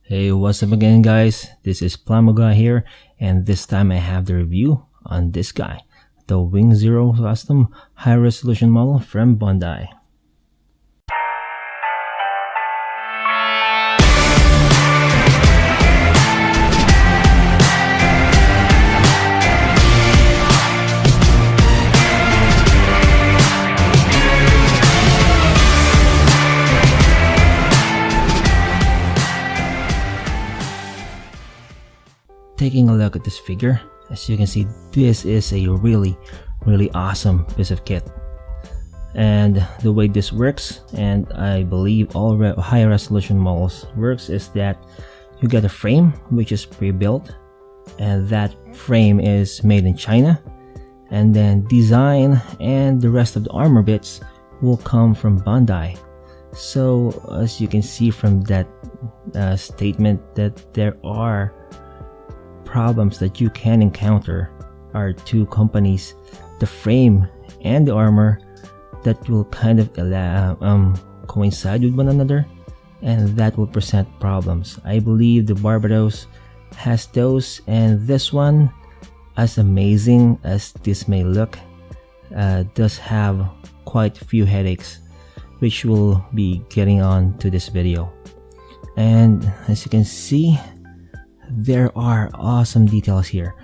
Hey, what's up again, guys? This is Plamoguy here, and this time I have the review on this guy, the Wing Zero Custom High Resolution model from Bandai. Taking a look at this figure, as you can see, this is a really awesome piece of kit. And the way this works, and I believe all high resolution models works, is that you get a frame which is pre-built, and that frame is made in China, and then design and the rest of the armor bits will come from Bandai. So as you can see from that statement, that there are problems that you can encounter are two companies, the frame and the armor, that will kind of coincide with one another, and that will present problems. I believe the Barbados has those, and this one, as amazing as this may look, does have quite a few headaches, which we'll be getting on to this video. And as you can see, there are awesome details here.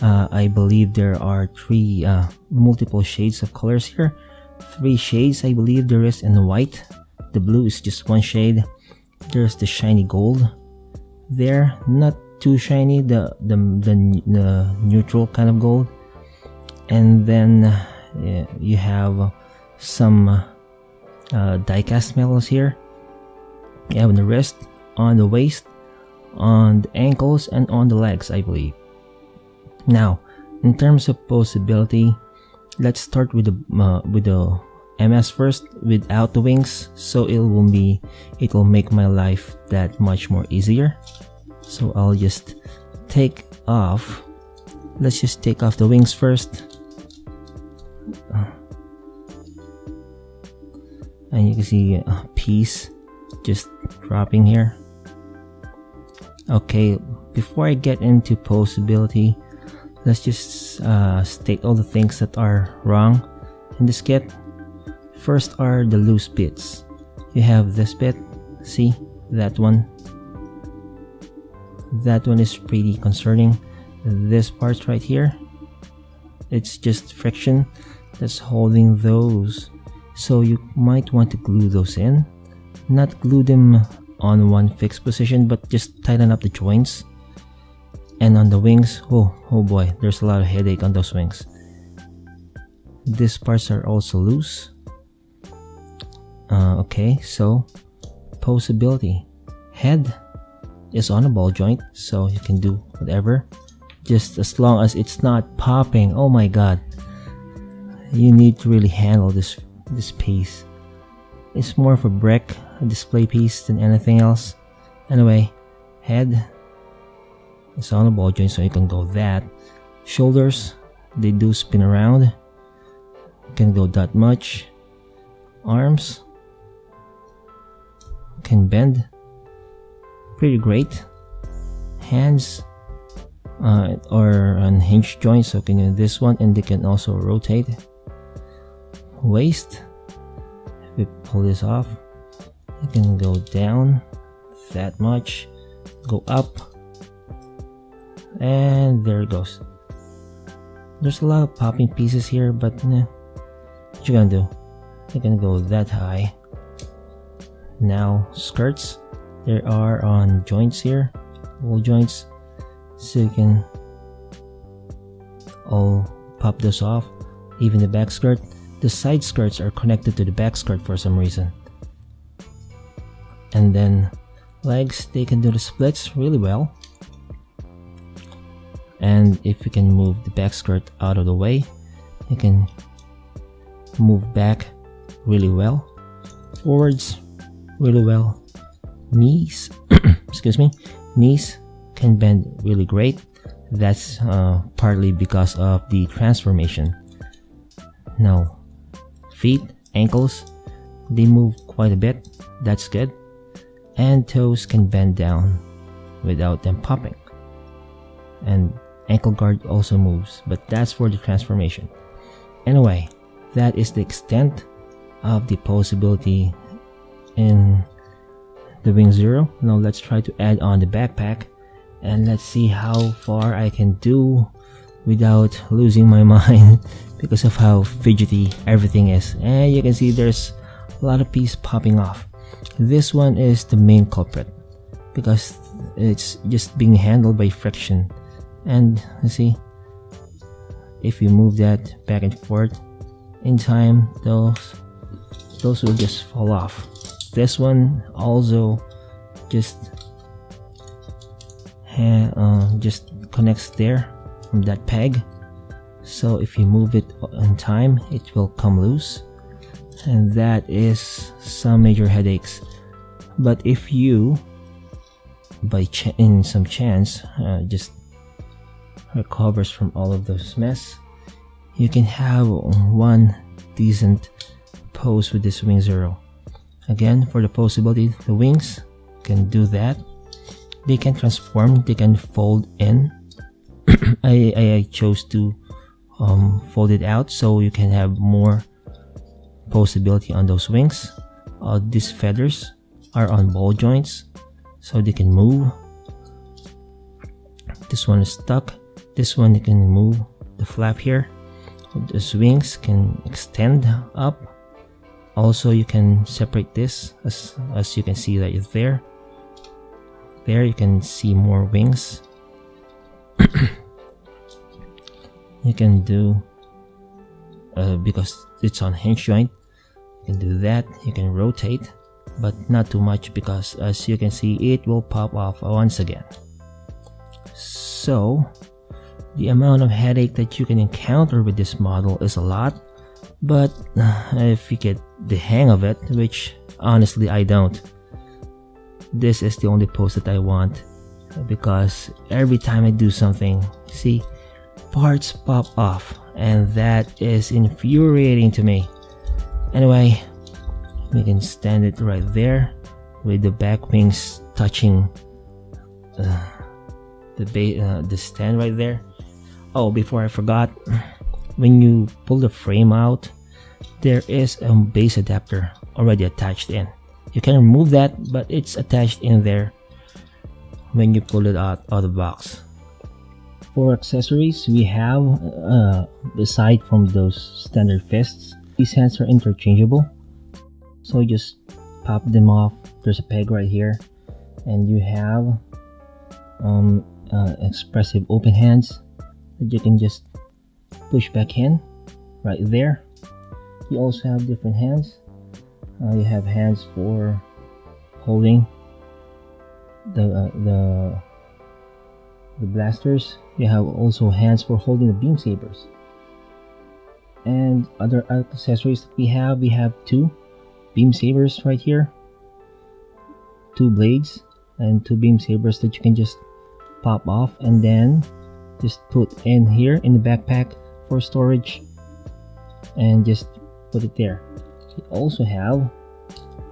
I believe there are three multiple shades of colors here. 3 shades I believe there is in the white. The blue is just one shade. There's the shiny gold there, not too shiny, the neutral kind of gold. And then you have some die-cast metals here. You have on the wrist, on the waist, on the ankles, and on the legs, I believe. Now, in terms of posability, let's start with the MS first, without the wings, so it will make my life that much more easier. So I'll just take off. Let's just take off the wings first, and you can see a piece just dropping here. Okay, before I get into posability, let's just state all the things that are wrong in this kit. First are the loose bits. You have this bit, see, that one. That one is pretty concerning. This part right here, it's just friction that's holding those. So you might want to glue those in. Not glue them on one fixed position, but just tighten up the joints. And on the wings, oh boy, there's a lot of headache on those wings. These parts are also loose. Okay, so posability. Head is on a ball joint, so you can do whatever, just as long as it's not popping. Oh my god, you need to really handle this piece. It's more of a brick, a display piece, than anything else. Anyway, head is on a ball joint, so you can go that. Shoulders, they do spin around. You can go that much. Arms can bend pretty great. Hands or unhinged joints, so you can do this one, and they can also rotate. Waist, we pull this off, you can go down that much, go up, and there it goes. There's a lot of popping pieces here, but what you gonna do? You can go that high. Now skirts, there are on joints here, wall joints, so you can all pop this off. Even the back skirt, the side skirts are connected to the back skirt for some reason. And then legs, they can do the splits really well. And if you can move the back skirt out of the way, you can move back really well, forwards really well. Knees excuse me, knees can bend really great. That's partly because of the transformation. Now feet, ankles, they move quite a bit, that's good. And toes can bend down without them popping. And ankle guard also moves, but that's for the transformation. Anyway, that is the extent of the possibility in the Wing Zero. Now let's try to add on the backpack, and let's see how far I can do without losing my mind because of how fidgety everything is. And you can see there's a lot of pieces popping off. This one is the main culprit because it's just being handled by friction. And you see, if you move that back and forth in time, those will just fall off. This one also just connects there from that peg, so if you move it in time it will come loose, and that is some major headaches. But if you in some chance just recovers from all of those mess, you can have one decent pose with this Wing Zero. Again, for the possibility, the wings can do that. They can transform, they can fold in. I chose to fold it out so you can have more possibility on those wings. These feathers are on ball joints so they can move. This one is stuck. This one you can move the flap here. These wings can extend up. Also, you can separate this as you can see right there. There you can see more wings. You can do because it's on hinge joint, you can do that. You can rotate, but not too much because as you can see it will pop off once again. So the amount of headache that you can encounter with this model is a lot, but if you get the hang of it, which honestly I don't, this is the only pose that I want, because every time I do something, see, parts pop off, and that is infuriating to me. Anyway, we can stand it right there with the back wings touching the stand right there. Oh, before I forgot, when you pull the frame out, there is a base adapter already attached in. You can remove that, but it's attached in there when you pull it out of the box. For accessories, we have, aside from those standard fists, these hands are interchangeable. So you just pop them off. There's a peg right here, and you have expressive open hands that you can just push back in right there. You also have different hands. You have hands for holding the blasters. You have also hands for holding the beam sabers. And other accessories that we have two beam sabers right here, two blades and two beam sabers that you can just pop off and then just put in here in the backpack for storage, and just put it there. You also have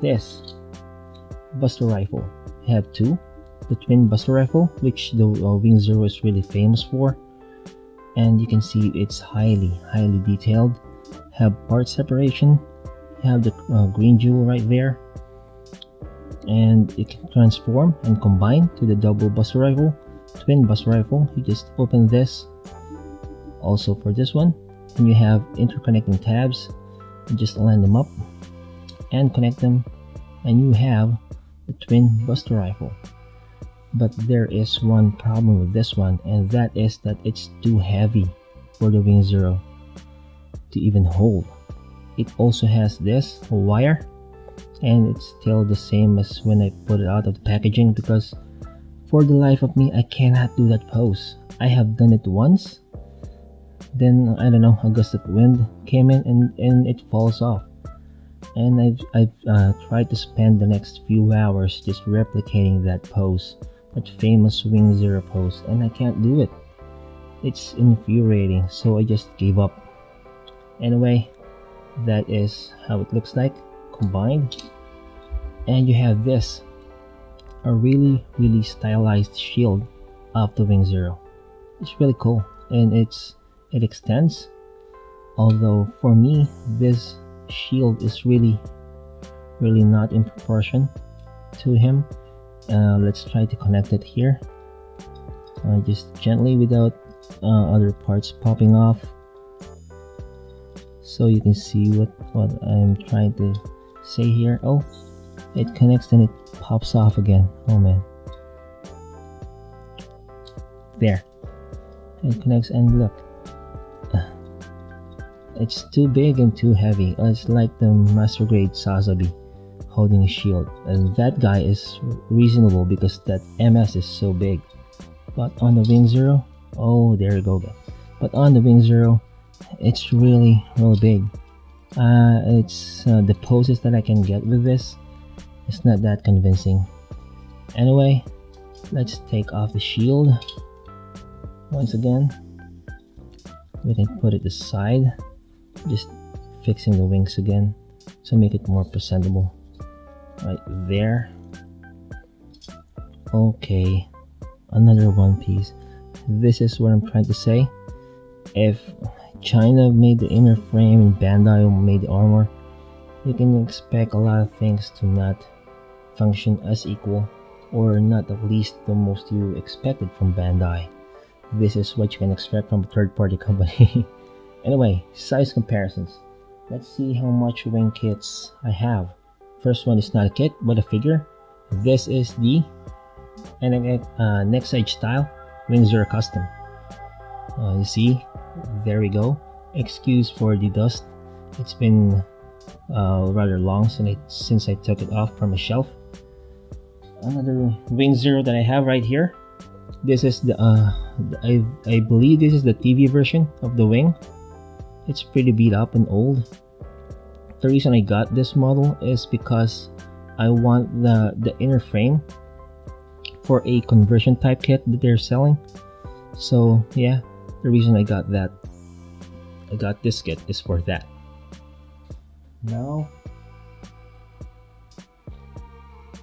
this Buster rifle. You have two, the twin Buster rifle, which the Wing Zero is really famous for, and you can see it's highly detailed. Have part separation. You have the green jewel right there, and it can transform and combine to the double Buster rifle, twin Buster rifle. You just open this also for this one, and you have interconnecting tabs. You just align them up and connect them, and you have the twin Buster rifle. But there is one problem with this one, and that is that it's too heavy for the Wing Zero to even hold. It also has this wire, and it's still the same as when I put it out of the packaging, because for the life of me I cannot do that pose. I have done it once, then I don't know, a gust of wind came in and it falls off, and I've tried to spend the next few hours just replicating that pose, that famous Wing Zero pose, and I can't do it. It's infuriating, so I just gave up. Anyway, that is how it looks like combined. And you have this a really stylized shield of the Wing Zero. It's really cool, and it extends. Although for me, this shield is really not in proportion to him. Let's try to connect it here, just gently without other parts popping off, so you can see what I'm trying to say here. Oh, it connects and it pops off again. Oh man, there it connects, and look, it's too big and too heavy. It's like the Master Grade Sazabi holding a shield, and that guy is reasonable because that MS is so big. But on the Wing Zero, oh, there you go guys. But on the Wing Zero, it's really big. It's the poses that I can get with this, it's not that convincing. Anyway, let's take off the shield once again. We can put it aside, just fixing the wings again to make it more presentable. Right there. Okay, another one piece. This is what I'm trying to say. If China made the inner frame and Bandai made the armor, you can expect a lot of things to not function as equal, or not at least the most you expected from Bandai. This is what you can expect from a third-party company. Anyway, size comparisons. Let's see how much wing kits I have. First one is not a kit, but a figure. This is the next age style Wing Zero custom. You see, there we go. Excuse for the dust. It's been rather long since I took it off from a shelf. Another Wing Zero that I have right here. This is the I believe this is the TV version of the wing. It's pretty beat up and old. The reason I got this model is because I want the inner frame for a conversion type kit that they're selling. So yeah, the reason I got this kit is for that. Now,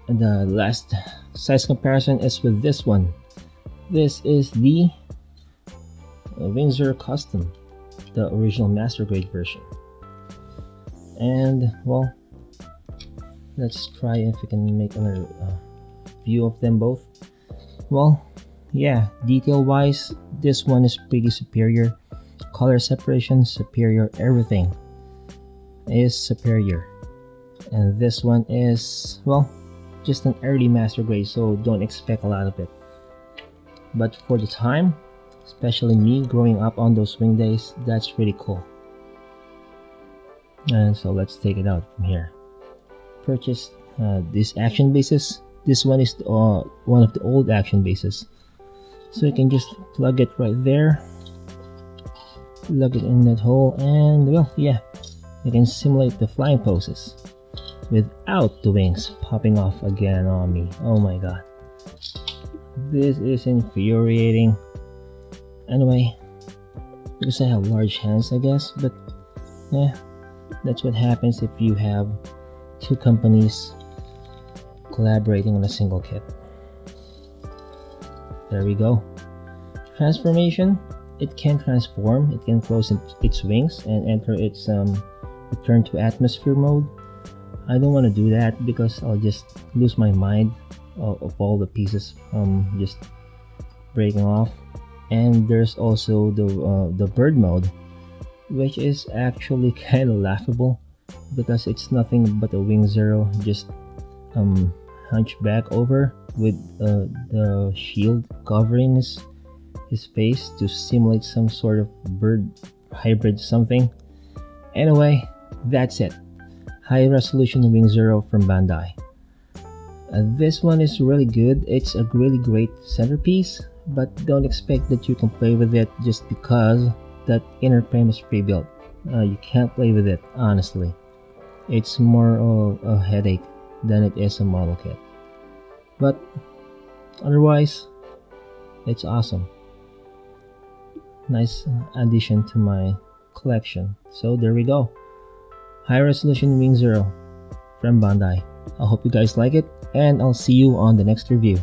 the last size comparison is with this one. This is the Wing Zero Custom, the original Master Grade version. And well, let's try if we can make another view of them both. Well, yeah, detail wise, this one is pretty superior. Color separation superior, everything is superior. And this one is, well, just an early Master Grade, so don't expect a lot of it. But for the time, especially me growing up on those wing days, that's really cool. And so let's take it out from here. Purchased this action bases. This one is one of the old action bases, so you can just plug it right there, plug it in that hole, and well, yeah, you can simulate the flying poses without the wings popping off again on me. Oh my god, this is infuriating. Anyway, because I have large hands, I guess, but yeah, that's what happens if you have two companies collaborating on a single kit. There we go. Transformation. It can transform. It can close its wings and enter its return to atmosphere mode. I don't want to do that because I'll just lose my mind of all the pieces just breaking off. And there's also the bird mode, which is actually kind of laughable because it's nothing but a Wing Zero just hunchback over with the shield covering his face to simulate some sort of bird hybrid something. Anyway, that's it. High resolution Wing Zero from Bandai. This one is really good. It's a really great centerpiece, but don't expect that you can play with it just because that inner frame is pre-built. You can't play with it, honestly. It's more of a headache than it is a model kit. But otherwise, it's awesome. Nice addition to my collection. So there we go. High resolution Wing Zero from Bandai. I hope you guys like it. and I'll see you on the next review.